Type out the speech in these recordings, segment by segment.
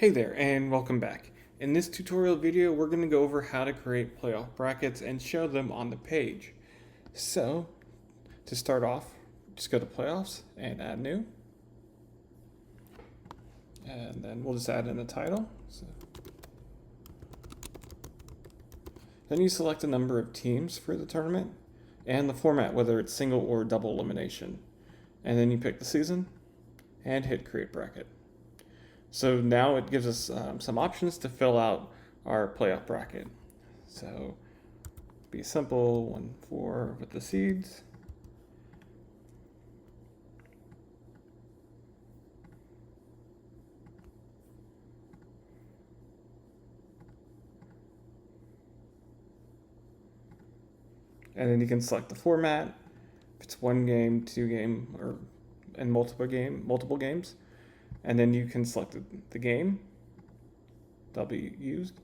Hey there, and welcome back. In this tutorial video, we're going to go over how to create playoff brackets and show them on the page. So, to start off, just go to playoffs and add new. And then we'll just add in a title. Then you select the number of teams for the tournament and the format, whether it's single or double elimination. And then you pick the season and hit create bracket. So now it gives us some options to fill out our playoff bracket. So be simple, 1-4 with the seeds. And then you can select the format. If it's 1 game, 2 game, or and multiple games. And then you can select the game that'll be used.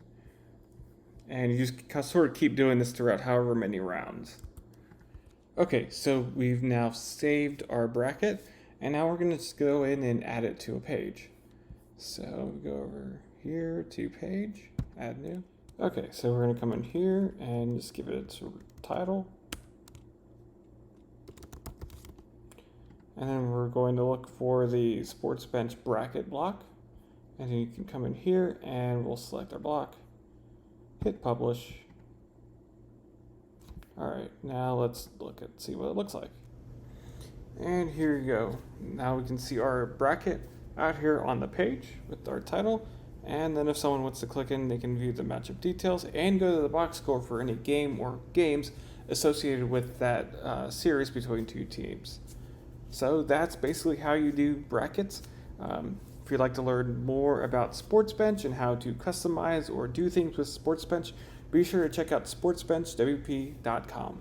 And you just sort of keep doing this throughout however many rounds. Okay, so we've now saved our bracket, and now we're going to just go in and add it to a page. So we go over here to page, add new. Okay, so we're going to come in here and just give it a title. And then we're going to look for the sports bench bracket block. And then you can come in here and we'll select our block, hit publish. All right, now let's see what it looks like. And here you go. Now we can see our bracket out here on the page with our title. And then if someone wants to click in, they can view the matchup details and go to the box score for any game or games associated with that series between two teams. So that's basically how you do brackets. If you'd like to learn more about SportsBench and how to customize or do things with SportsBench, be sure to check out sportsbenchwp.com.